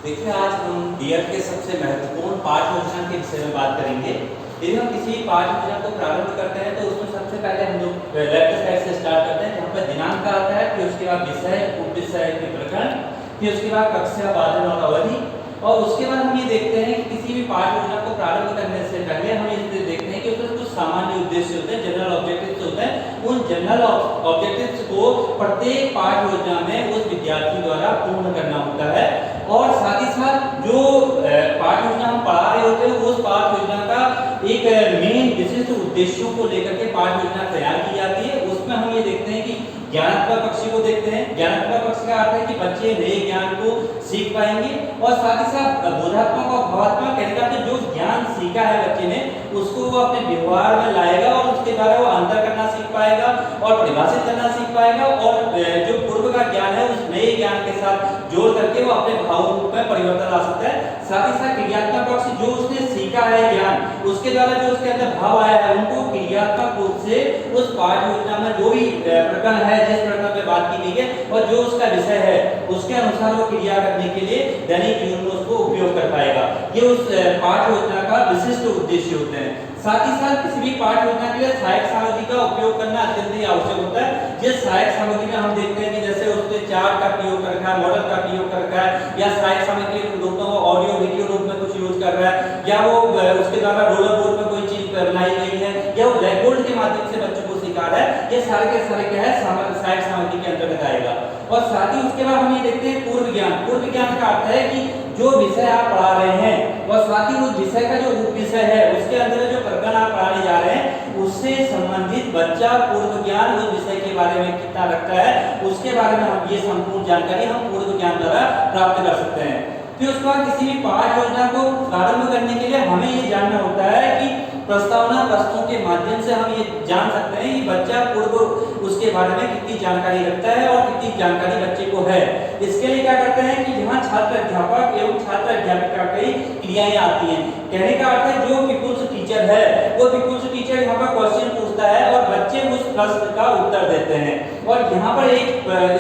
देखिए, आज हम बीएड के सबसे महत्वपूर्ण पाठ योजना के विषय में बात करेंगे। यदि हम किसी पाठ योजना को प्रारंभ करते हैं तो उसमें सबसे पहले हम लोग लेफ्ट साइड से स्टार्ट करते हैं, जहाँ पर दिनांक आता है, फिर उसके बाद विषय, उप विषय के प्रकरण, फिर उसके बाद कक्षा, बाधन और अवधि, और उसके बाद हम ये देखते हैं कि किसी भी पाठ योजना को प्रारंभ करने से पहले हम ये देखते हैं कि उसमें कुछ सामान्य उद्देश्य होते हैं, जनरल ऑब्जेक्टिव्स होते हैं। उन जनरल ऑब्जेक्टिव्स को प्रत्येक पाठ योजना में उस विद्यार्थी द्वारा पूर्ण करना होता है, और साथ ही साथ जो पाठ योजना हम पढ़ा रहे होते हैं उस पाठ योजना का एक मेन विशिष्ट उद्देश्यों को लेकर के पाठ योजना तैयार की जाती है। उसमें हम ये देखते हैं कि ज्ञानात्मक पक्ष को देखते हैं। ज्ञानात्मक पक्ष का अर्थ है कि बच्चे नए ज्ञान को सीख पाएंगे, और साथ ही साथ बोधात्मक और भावात्मक कहने का अर्थ जो ज्ञान सीखा है बच्चे ने उसको वो अपने व्यवहार में लाएगा, और उसके द्वारा वो अंतर करना सीख पाएगा और परिभाषित करना सीख पाएगा, और जो पूर्व का ज्ञान है उस नए ज्ञान के साथ जोड़ करके वो अपने भाव रूप में परिवर्तन ला सकता है। साथ ही साथ क्रियात्मक पक्ष, जो उसने सीखा है ज्ञान, उसके द्वारा जो उसके अंदर भाव आया है उनको क्रियात्मक रूप से उस पाठ योजना में जो भी प्रकरण है, जिस प्रकरण पे बात की गई है और जो उसका विषय है उसके अनुसार वो क्रिया करने के लिए दैनिक जीवन में उसको उपयोग कर पाएगा। ये उस पाठ योजना का विशिष्ट उद्देश्य होते हैं। साथ ही साथ किसी भी पाठ योजना के लिए सहायक सामग्री का उपयोग करना अत्यंत ही आवश्यक होता है। जिस सहायक सामग्री में हम देखते हैं कि जैसे उसने चार्ट का प्रयोग कर रखा है, मॉडल का प्रयोग कर रखा है, या सहायक सामग्री के रूप में वो ऑडियो वीडियो रूप में कुछ यूज कर रहा है, या वो उसके द्वारा रोलर बोर्ड में कोई चीज बनाई गई है, या वो ब्लैक बोर्ड के माध्यम से बच्चों को सिखा रहा है, ये सारे के सारे क्या है सहायक सामग्री के अंतर्गत आएगा। और साथ ही उसके बाद हम ये देखते हैं पूर्व ज्ञान। पूर्व ज्ञान का अर्थ है कि जो विषय आप पढ़ा रहे हैं और साथ ही उस विषय का जो उप विषय है उसके अंदर जो प्रकरण आप पढ़ाने जा रहे हैं उससे संबंधित बच्चा पूर्व ज्ञान उस विषय के बारे में कितना रखता है, उसके बारे में हम ये संपूर्ण जानकारी हम पूर्व ज्ञान द्वारा प्राप्त कर सकते हैं। फिर उसके बाद किसी भी पाठ योजना को प्रारंभ करने के लिए हमें ये जानना होता है कि प्रस्तावना प्रश्नों के माध्यम से हम ये जान सकते हैं कि बच्चा पूर्व उसके बारे में कितनी जानकारी रखता है और कितनी जानकारी बच्चे को है। इसके लिए क्या करते हैं कि यहाँ छात्र अध्यापक एवं छात्र अध्यापिका की क्रियाएं आती हैं। कहने का अर्थ है जो पीपुल्स टीचर है वो पीपुल्स टीचर यहाँ पर क्वेश्चन पूछता है और बच्चे उस प्रश्न का उत्तर देते हैं। और यहाँ पर एक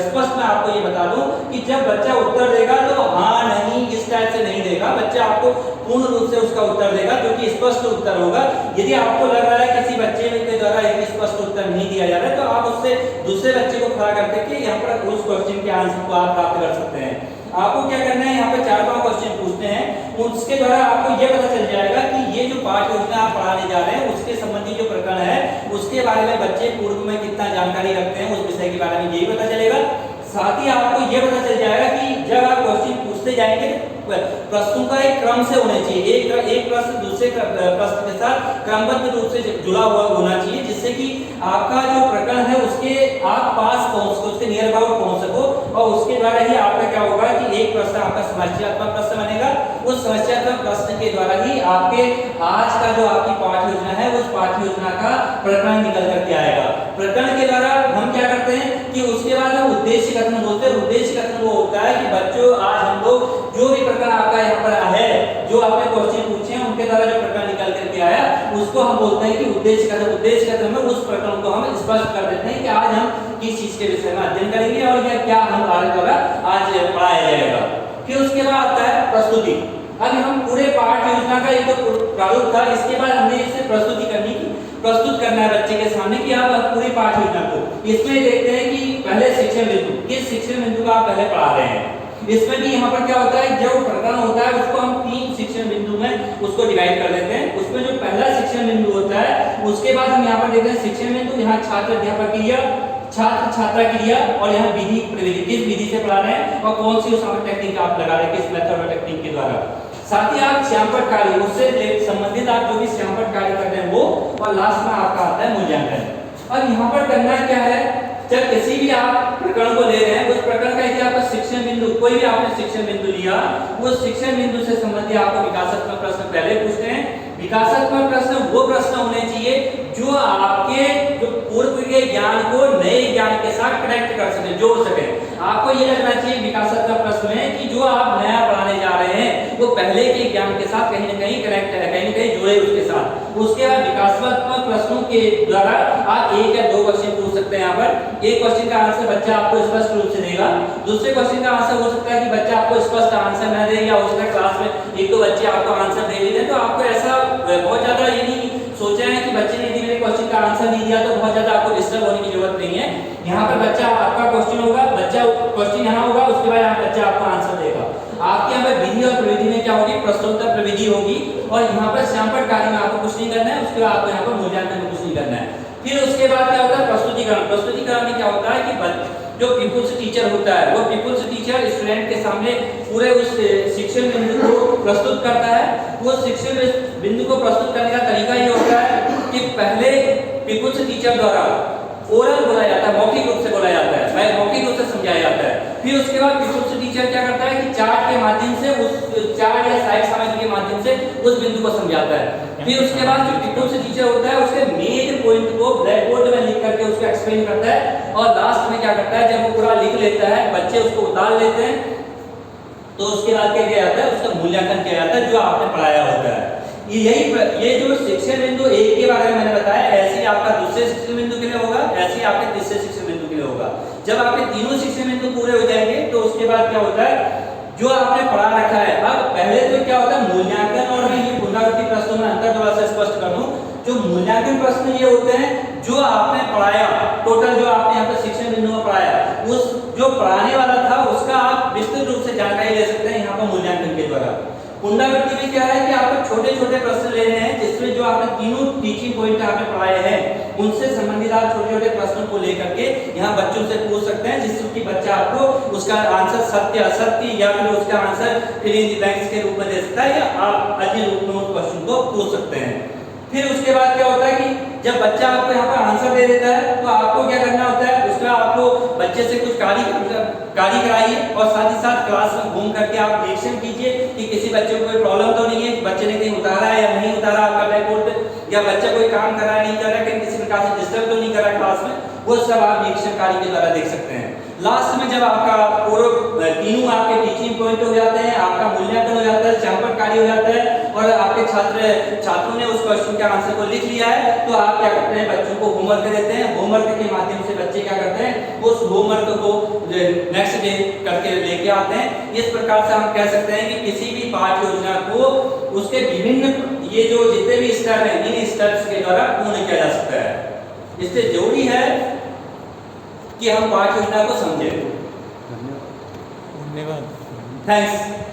स्पष्ट मैं आपको ये बता दूं कि जब बच्चा उत्तर देगा तो हाँ नहीं इस टाइप से नहीं देगा, बच्चा आपको पूर्ण रूप से उसका उत्तर देगा जो कि स्पष्ट उत्तर होगा। यदि आपको लग रहा है किसी बच्चे के द्वारा एक स्पष्ट उत्तर नहीं दिया जा रहा है तो आप उससे दूसरे बच्चे को खड़ा करके के यहाँ पर उस क्वेश्चन के आंसर को आप प्राप्त कर सकते हैं। आपको क्या करना है, यहाँ पे 4-5 क्वेश्चन पूछते हैं, उसके द्वारा आपको ये पता चल जाएगा कि ये जो पाठ योजना आप पढ़ाने जा रहे हैं उसके संबंधी जो प्रकरण है उसके बारे में बच्चे पूर्व में कितना जानकारी रखते हैं, उस विषय के बारे में यही पता चलेगा। साथ ही आपको ये पता चल जाएगा कि जब आप क्वेश्चन पूछते जाएंगे प्रश्नों का एक क्रम से होने चाहिए, एक प्रश्न दूसरे प्रश्न के साथ क्रमबद्ध रूप से जुड़ा हुआ होना चाहिए, जिससे कि आपका जो प्रकरण है उसके आप पास पहुंच सको, उसके नियर अबाउट पहुंच सको, और उसके द्वारा ही आपका क्या होगा कि एक प्रश्न आपका समस्यात्मक प्रश्न बनेगा। उस समस्यात्मक प्रश्न के द्वारा ही आपके आज का जो आपकी पाठ योजना है उस पाठ योजना का प्रकरण निकल करके आएगा। प्रकरण के द्वारा हम क्या करते हैं कि उसके बाद हम उद्देश्य कथन बोलते हैं। उद्देश्य कथन वो होता है कि बच्चों आज हम लोग जो भी प्रकरण आपका यहाँ पर है, जो आपने क्वेश्चन पूछे हैं उनके द्वारा जो प्रकरण निकल करके आया उसको हम बोलते हैं कि उद्देश्य कथन। उद्देश्य कथन में उस प्रकरण को हम स्पष्ट कर देते हैं कि आज हम किस चीज के विषय में अध्ययन करेंगे और यह क्या हम कार्य द्वारा आज पढ़ाया जाएगा। फिर उसके बाद आता है प्रस्तुति। अब हम पूरे पाठ योजना का एक तो प्रारूप था, इसके बाद हमने इसे प्रस्तुति करनी की प्रस्तुत करना है बच्चे के सामने कि आप पूरी पाठ योजना को। इसमें देखते हैं कि पहले शिक्षण बिंदु, किस शिक्षण बिंदु का आप पहले पढ़ा रहे हैं। इसमें भी यहाँ पर क्या होता है, जो प्रकरण होता है उसको हम 3 शिक्षण बिंदु में उसको डिवाइड कर देते हैं। उसमें जो पहला शिक्षण बिंदु होता है उसके बाद हम यहाँ पर देखते हैं शिक्षण बिंदु, यहाँ छात्र अध्यापक क्रिया, छात्र छात्रा क्रिया, और यहाँ विधि प्रविधि, किस विधि से पढ़ा रहे हैं और कौन सी उस टेक्निक आप लगा रहे हैं, किस मेथड और टेक्निक के द्वारा। साथ ही आप श्यामपट्ट कार्य, उससे संबंधित आप जो भी श्यामपट्ट कार्य करते हैं वो, और लास्ट में आपका आता है मूल्यांकन। अब यहाँ पर करना क्या है, जब किसी भी आप प्रकरण को ले रहे हैं उस प्रकरण का यदि आपका शिक्षण बिंदु, कोई भी आपने शिक्षण बिंदु लिया, उस शिक्षण बिंदु से संबंधित आपको विकासात्मक प्रश्न पहले पूछते हैं। विकासात्मक प्रश्न वो प्रश्न होने चाहिए जो आपके जो पूर्व के ज्ञान को नए ज्ञान के साथ कनेक्ट कर सके, जोड़ सके। आपको ये लगना चाहिए विकासात्मक प्रश्न में कि जो आप नया पढ़ाने जा रहे हैं वो पहले के ज्ञान के साथ कहीं न कहीं कनेक्ट है, कहीं न कहीं जुड़े उसके साथ। उसके बाद विकासात्मक प्रश्नों के द्वारा आप 1 या 2 क्वेश्चन पूछ सकते हैं। यहाँ पर एक क्वेश्चन का आंसर बच्चा आपको स्पष्ट रूप से देगा, दूसरे क्वेश्चन का आंसर हो सकता है कि बच्चा आपको स्पष्ट आंसर न दे, या हो सकता है क्लास में एक दो बच्चे आपको आंसर दे भी दें। तो आपको ऐसा बहुत ज्यादा ये नहीं सोचा है कि बच्चे ने यदि मेरे क्वेश्चन का आंसर नहीं दिया तो बहुत ज्यादा आपको डिस्टर्ब होने की जरूरत नहीं है। यहाँ पर बच्चा आपका क्वेश्चन होगा, बच्चा क्वेश्चन यहाँ होगा, उसके बाद यहाँ बच्चा आपको आंसर देगा। आपके यहाँ पर विधि और प्रविधि में क्या होगी, प्रश्नोत्तर प्रविधि होगी, और यहाँ पर श्यामपट्ट कार्य में आपको कुछ नहीं करना है, उसके बाद आपको यहाँ पर मूल्यांकन में कुछ नहीं करना है। फिर उसके बाद क्या होता है, प्रस्तुतिकरण। प्रस्तुतिकरण में क्या होता है कि जो पीपुल्स टीचर होता है, वो पीपुल्स टीचर स्टूडेंट के सामने पूरे उस शिक्षण बिंदु को प्रस्तुत करता है। वो शिक्षण बिंदु को प्रस्तुत करने का तरीका ये होता है कि पहले पीपुल्स टीचर द्वारा ओरल बोला जाता है, मौखिक रूप से बोला जाता है, मौखिक रूप से समझाया जाता है। फिर उसके बाद पीपुल्स टीचर क्या करता है कि चार्ट के माध्यम से, उस चार्ट या साइड सामग्री के माध्यम से उस बिंदु को समझाता है। फिर उसके बाद जो पीपुल्स टीचर होता है उसके मेन पॉइंट को ब्लैक बोर्ड में लिख करके उसको एक्सप्लेन करता है, और लास्ट में क्या करता है, जब वो पूरा लिख लेता है, बच्चे उसको उतार लेते हैं, तो उसके बाद क्या किया जाता है, उसका मूल्यांकन किया जाता है जो आपने पढ़ाया होता है। ये जो शिक्षण बिंदु 1 के बारे में मैंने बताया, ऐसे ही आपका दूसरे शिक्षण बिंदु के लिए होगा, ऐसे ही आपके तीसरे शिक्षण बिंदु के लिए होगा। जब आपके तीनों शिक्षण बिंदु पूरे हो जाएंगे तो उसके बाद क्या होता है, जो आपने पढ़ा रखा है, अब पहले तो क्या होता है मूल्यांकन और ये पुनरावृत्ति प्रश्नों में अंतर थोड़ा सा स्पष्ट कर दूं। जो मूल्यांकन प्रश्न ये होते हैं जो आपने पढ़ाया, टोटल जो आपने यहाँ पर शिक्षण बिंदु में पढ़ाया, उस जो पढ़ाने वाला था उसका आप विस्तृत रूप से जानकारी ले सकते हैं यहाँ पर मूल्यांकन के द्वारा। पुनरावृत्ति में क्या है कि आपको छोटे छोटे प्रश्न लेने हैं, जिसमें जो आपने तीनों टीचिंग पॉइंट आपने पढ़ाए हैं उनसे संबंधित आप छोटे छोटे प्रश्नों को लेकर के यहाँ बच्चों से पूछ सकते हैं, जिससे कि बच्चा आपको उसका आंसर सत्य असत्य या फिर उसका answer fill in the blanks के रूप में दे सकता है, या आप अन्य रूप में उस क्वेश्चन को पूछ सकते हैं। फिर उसके बाद क्या होता है कि जब बच्चा आपको यहाँ पर आंसर दे देता है तो आपको क्या करना होता है, उसका आपको बच्चे से कुछ कार्य कराइए, और साथ ही साथ क्लास में घूम करके आप निरीक्षण कीजिए कि किसी बच्चे को कोई प्रॉब्लम तो नहीं है, बच्चे ने कहीं उतारा है या नहीं उतारा आपका ब्लैक बोर्ड पे, या बच्चा कोई काम कर रहा है नहीं कर रहा है, कहीं किसी प्रकार से डिस्टर्ब तो नहीं कर रहा है क्लास में, वो सब आप निरीक्षण कार्य के द्वारा देख सकते हैं। लास्ट में जब आपका पूरे तीनों आपके टीचिंग पॉइंट हो जाते हैं, आपका मूल्यांकन हो जाता है, श्यामपट्ट कार्य हो जाता है, और आपके छात्रों ने उस क्वेश्चन के आंसर को लिख लिया है, तो आप क्या करते हैं, बच्चों को होमवर्क देते हैं। होमवर्क के माध्यम से बच्चे क्या करते हैं, उस होमवर्क को नेक्स्ट डे करके लेके आते हैं। इस प्रकार से हम कह सकते हैं कि किसी भी पाठ्य योजना को उसके विभिन्न ये जो जितने भी स्तर हैं, इन स्टेप्स के द्वारा पूर्ण किया जा सकता है। इसलिए जरूरी है कि हम पाठ्य योजना को समझें। धन्यवाद। थैंक्स।